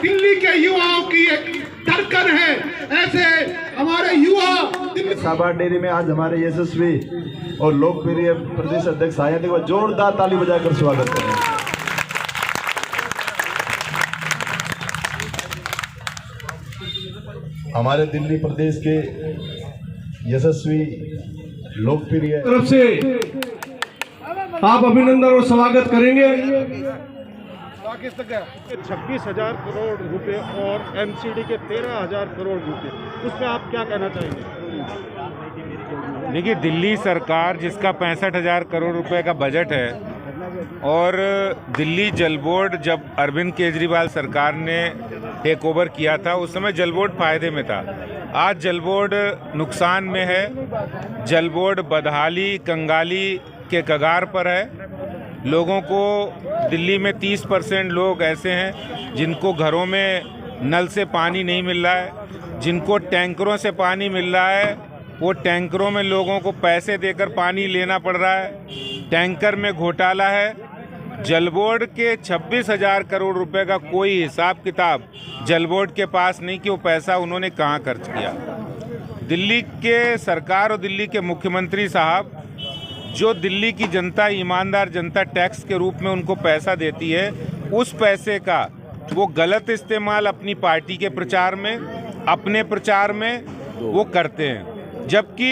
दिल्ली के युवाओं की एक धड़कन है। ऐसे हमारे युवा साबर डेयरी में आज हमारे यशस्वी और लोकप्रिय प्रदेश अध्यक्ष आए थे, वह जोरदार ताली बजाकर स्वागत करें। हमारे दिल्ली प्रदेश के यशस्वी लोकप्रिय तरफ से आप अभिनंदन और स्वागत करेंगे। 26,000 करोड़ रुपए और एमसीडी के 13,000 करोड़ रुपए, उस पर आप क्या कहना चाहेंगे? देखिए, दिल्ली सरकार जिसका 65,000 करोड़ रुपए का बजट है, और दिल्ली जल बोर्ड जब अरविंद केजरीवाल सरकार ने टेक ओवर किया था उस समय जल बोर्ड फायदे में था। आज जल बोर्ड नुकसान में है। जल बोर्ड बदहाली कंगाली के कगार पर है। लोगों को दिल्ली में 30% लोग ऐसे हैं जिनको घरों में नल से पानी नहीं मिल रहा है, जिनको टैंकरों से पानी मिल रहा है, वो टैंकरों में लोगों को पैसे देकर पानी लेना पड़ रहा है। टैंकर में घोटाला है। जल बोर्ड के 26,000 करोड़ रुपए का कोई हिसाब किताब जल बोर्ड के पास नहीं कि वो पैसा उन्होंने कहाँ खर्च किया। दिल्ली के सरकार और दिल्ली के मुख्यमंत्री साहब, जो दिल्ली की जनता, ईमानदार जनता टैक्स के रूप में उनको पैसा देती है, उस पैसे का वो गलत इस्तेमाल अपनी पार्टी के प्रचार में, अपने प्रचार में वो करते हैं। जबकि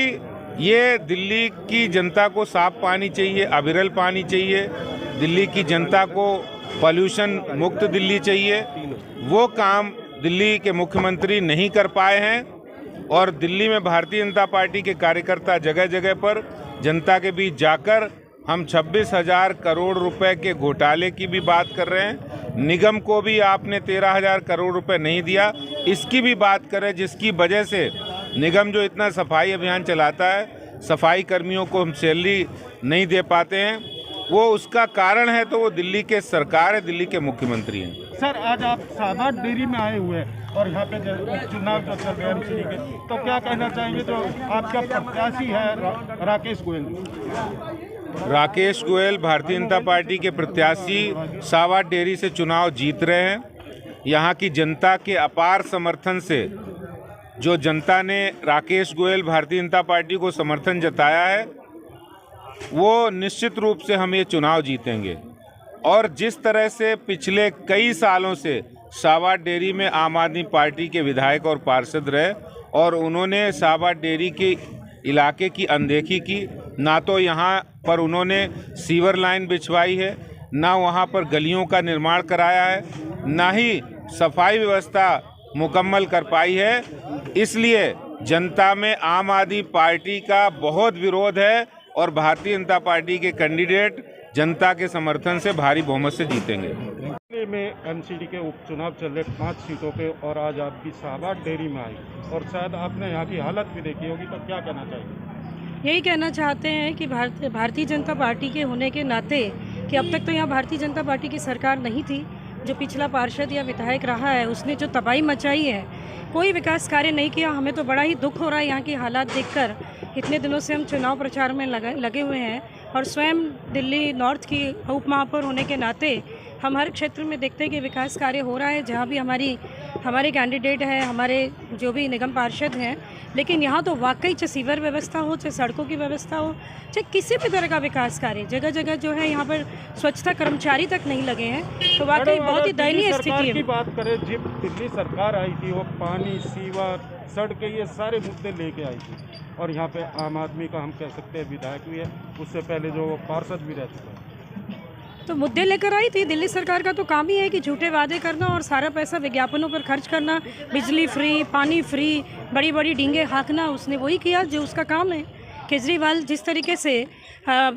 ये दिल्ली की जनता को साफ पानी चाहिए, अविरल पानी चाहिए, दिल्ली की जनता को पॉल्यूशन मुक्त दिल्ली चाहिए। वो काम दिल्ली के मुख्यमंत्री नहीं कर पाए हैं और दिल्ली में भारतीय जनता पार्टी के कार्यकर्ता जगह जगह पर जनता के बीच जाकर हम 26,000 करोड़ रुपए के घोटाले की भी बात कर रहे हैं। निगम को भी आपने 13,000 करोड़ रुपए नहीं दिया, इसकी भी बात करें, जिसकी वजह से निगम जो इतना सफाई अभियान चलाता है, सफाई कर्मियों को हम सैलरी नहीं दे पाते हैं, वो उसका कारण है तो वो दिल्ली के सरकार है, दिल्ली के मुख्यमंत्री हैं। सर, आज आप साबर डेयरी में आए हुए हैं और यहाँ पे चुनाव जो चल रहे हैं एमसीडी के, तो क्या कहना चाहेंगे? जो आपका प्रत्याशी है राकेश गोयल, राकेश गोयल भारतीय जनता पार्टी के प्रत्याशी साबर डेयरी से चुनाव जीत रहे हैं। यहाँ की जनता के अपार समर्थन से, जो जनता ने राकेश गोयल भारतीय जनता पार्टी को समर्थन जताया है, वो निश्चित रूप से हम ये चुनाव जीतेंगे। और जिस तरह से पिछले कई सालों से साबर डेयरी में आम आदमी पार्टी के विधायक और पार्षद रहे और उन्होंने साबर डेयरी के इलाके की अनदेखी की, ना तो यहाँ पर उन्होंने सीवर लाइन बिछवाई है, ना वहाँ पर गलियों का निर्माण कराया है, ना ही सफाई व्यवस्था मुकम्मल कर पाई है। इसलिए जनता में आम आदमी पार्टी का बहुत विरोध है और भारतीय जनता पार्टी के कैंडिडेट जनता के समर्थन से भारी बहुमत से जीतेंगे। दिल्ली में एमसीडी के उपचुनाव चल रहे 5 सीटों पे और आज आपकी साबर डेयरी में आई और शायद आपने यहाँ की हालत भी देखी होगी, तो क्या कहना चाहिए? यही कहना चाहते हैं कि भारतीय जनता पार्टी के होने के नाते, कि अब तक तो यहाँ भारतीय जनता पार्टी की सरकार नहीं थी, जो पिछला पार्षद या विधायक रहा है उसने जो तबाही मचाई है, कोई विकास कार्य नहीं किया। हमें तो बड़ा ही दुख हो रहा है यहाँ की हालात देखकर। इतने दिनों से हम चुनाव प्रचार में लगे हुए हैं और स्वयं दिल्ली नॉर्थ की उप महापौर होने के नाते हम हर क्षेत्र में देखते हैं कि विकास कार्य हो रहा है, जहाँ भी हमारे कैंडिडेट हैं, हमारे जो भी निगम पार्षद हैं। लेकिन यहाँ तो वाकई चाहे सीवर व्यवस्था हो, चाहे सड़कों की व्यवस्था हो, चाहे किसी भी तरह का विकास कार्य, जगह जगह जो है यहाँ पर स्वच्छता कर्मचारी तक नहीं लगे हैं। तो वाकई बहुत ही दयनीय स्थिति है। की बात करें, जब दिल्ली सरकार आई थी वो पानी, सीवर, सड़कें, ये सारे मुद्दे लेके आई थी और यहाँ पे आम आदमी का हम कह सकते हैं विधायक भी है, उससे पहले जो पार्षद भी रह चुका है। तो मुद्दे लेकर आई थी। दिल्ली सरकार का तो काम ही है कि झूठे वादे करना और सारा पैसा विज्ञापनों पर खर्च करना, बिजली फ्री, पानी फ्री, बड़ी बड़ी डींगे हाँकना, उसने वही किया जो उसका काम है। केजरीवाल जिस तरीके से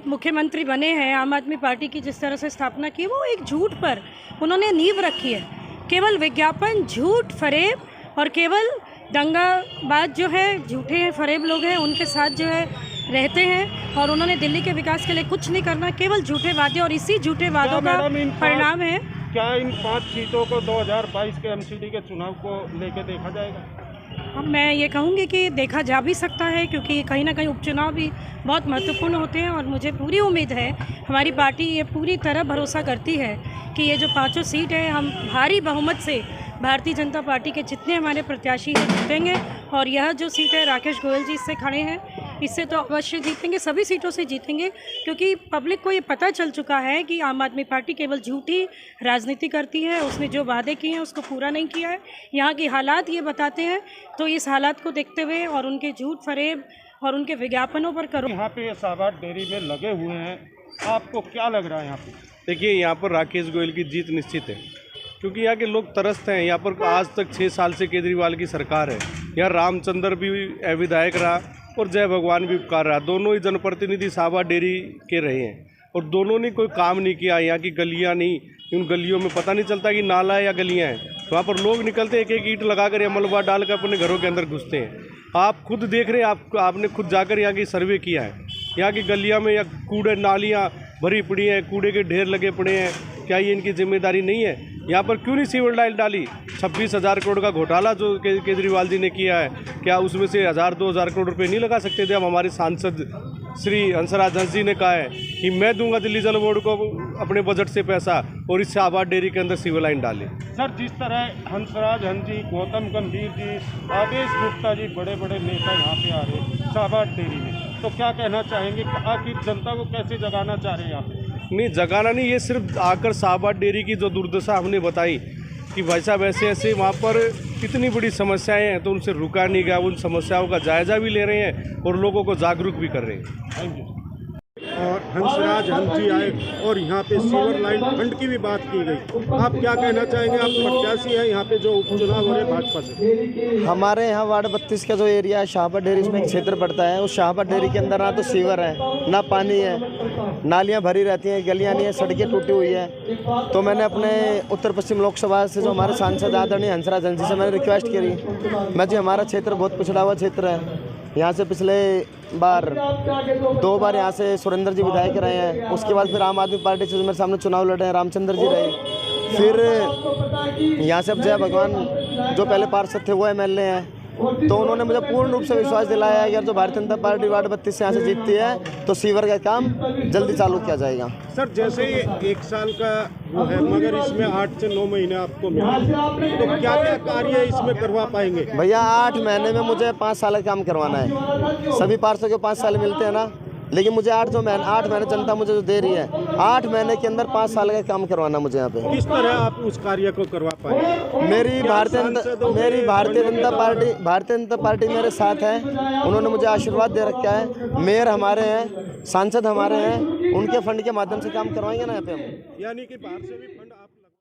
मुख्यमंत्री बने हैं, आम आदमी पार्टी की जिस तरह से स्थापना की, वो एक झूठ पर उन्होंने नींव रखी है। केवल विज्ञापन, झूठ, फरेब और केवल दंगाबाज जो है, झूठे फरेब लोग हैं, उनके साथ जो है रहते हैं और उन्होंने दिल्ली के विकास के लिए कुछ नहीं करना, केवल झूठे वादे, और इसी झूठे वादों का परिणाम है। क्या इन 5 सीटों को 2022 के एमसीडी के चुनाव को लेकर देखा जाएगा? मैं ये कहूँगी कि देखा जा भी सकता है, क्योंकि कहीं ना कहीं उपचुनाव भी बहुत महत्वपूर्ण होते हैं और मुझे पूरी उम्मीद है, हमारी पार्टी ये पूरी तरह भरोसा करती है कि ये जो 5 सीट है हम भारी बहुमत से भारतीय जनता पार्टी के जितने हमारे प्रत्याशी हैं जीतेंगे, और यह जो सीट है राकेश गोयल जी इससे खड़े हैं, इससे तो अवश्य जीतेंगे, सभी सीटों से जीतेंगे, क्योंकि पब्लिक को ये पता चल चुका है कि आम आदमी पार्टी केवल झूठी राजनीति करती है। उसने जो वादे किए हैं उसको पूरा नहीं किया है। यहाँ के हालात ये बताते हैं, तो इस हालात को देखते हुए और उनके झूठ फरेब और उनके विज्ञापनों पर करो। यहाँ पे शाहबाद डेयरी में लगे हुए हैं, आपको क्या लग रहा है यहाँ पे? देखिए, यहाँ पर राकेश गोयल की जीत निश्चित है, क्योंकि यहाँ के लोग तरसते हैं। यहाँ पर आज तक 6 साल से केजरीवाल की सरकार है। यहाँ रामचंद्र भी विधायक रहा और जय भगवान भी उपकार रहा। दोनों ही जनप्रतिनिधि शाहबाद डेयरी के रहे हैं और दोनों ने कोई काम नहीं किया। यहाँ की गलियाँ नहीं, उन गलियों में पता नहीं चलता कि नाला है या गलियाँ हैं। वहाँ पर लोग निकलते एक एक ईंट लगा कर या मलबा डाल कर अपने घरों के अंदर घुसते हैं। आप खुद देख रहे हैं, आपने खुद जाकर यहाँ की सर्वे किया है। यहाँ की गलियाँ में या कूड़े नालियाँ भरी पड़ी हैं, कूड़े के ढेर लगे पड़े हैं। क्या ये इनकी जिम्मेदारी नहीं है? यहाँ पर क्यों नहीं सीवर लाइन डाली? 26,000 करोड़ का घोटाला जो केजरीवाल जी ने किया है, क्या उसमें से 1,000-2,000 करोड़ रुपए नहीं लगा सकते थे? अब हमारे सांसद श्री हंसराज हंस जी ने कहा है कि मैं दूंगा दिल्ली जल बोर्ड को अपने बजट से पैसा और इस शाहबाद डेयरी के अंदर सीवर लाइन डाले। सर, जिस तरह हंसराज हंस जी, गौतम गंभीर जी, आदेश गुप्ता जी, बड़े बड़े नेता यहाँ पे आ रहे हैं शाहबाद डेयरी में, तो क्या कहना चाहेंगे कि आखिर जनता को कैसे जगाना चाह रहे हैं यहाँ पे? नहीं, जगाना नहीं, ये सिर्फ आकर शाहबाद डेयरी की जो दुर्दशा हमने बताई कि भाई साहब ऐसे ऐसे वहाँ पर इतनी बड़ी समस्याएं हैं, तो उनसे रुका नहीं गया। उन समस्याओं का जायजा भी ले रहे हैं और लोगों को जागरूक भी कर रहे हैं। Thank you. और हंसराज हंस जी आए और यहाँ पे सीवर लाइन फंड की भी बात की गई। आप क्या कहना चाहेंगे? आप प्रत्याशी हैं यहाँ पे जो उपचुनाव हो रहे भाजपा से। हमारे यहाँ वार्ड 32 का जो एरिया है शाहबाद डेयरी, इसमें एक क्षेत्र पड़ता है। उस शाहबाद डेयरी के अंदर ना तो सीवर है, ना पानी है, नालियाँ भरी रहती हैं, गलियाँ नहीं है, सड़कें टूटी हुई है। तो मैंने अपने उत्तर पश्चिम लोकसभा से जो हमारे सांसद आदरणीय हंसराज हंस जी से मैंने रिक्वेस्ट करी, मैं जी हमारा क्षेत्र बहुत पिछड़ा हुआ क्षेत्र है। यहाँ से पिछले बार 2 बार यहाँ से सुरेंद्र जी विधायक रहे हैं। उसके बाद फिर आम आदमी पार्टी से मेरे सामने चुनाव लड़े हैं, रामचंद्र जी रहे। फिर यहाँ से अब जय भगवान जो पहले पार्षद थे वो MLA हैं। तो उन्होंने मुझे पूर्ण रूप से विश्वास दिलाया है कि अगर जो भारतीय जनता पार्टी वार्ड 32 से यहाँ से जीतती है तो सीवर का काम जल्दी चालू किया जाएगा। सर, जैसे ये 1 साल का वो है, मगर इसमें 8 से 9 महीने आपको मिले, तो क्या क्या कार्य इसमें करवा पाएंगे? भैया 8 महीने में मुझे 5 साल का काम करवाना है। सभी पार्षदों को 5 साल मिलते हैं ना, लेकिन मुझे 8 महीने जनता मुझे जो दे रही है, 8 महीने के अंदर 5 साल का काम करवाना मुझे यहाँ पे। किस तरह आप उस कार्य को करवा पाएंगे? मेरी भारतीय जनता पार्टी मेरे साथ है। उन्होंने मुझे आशीर्वाद दे रखा है। मेयर हमारे हैं, सांसद हमारे हैं, उनके फंड के माध्यम से काम करवाएंगे ना यहाँ पे हम। यानी कि बाहर से भी फंड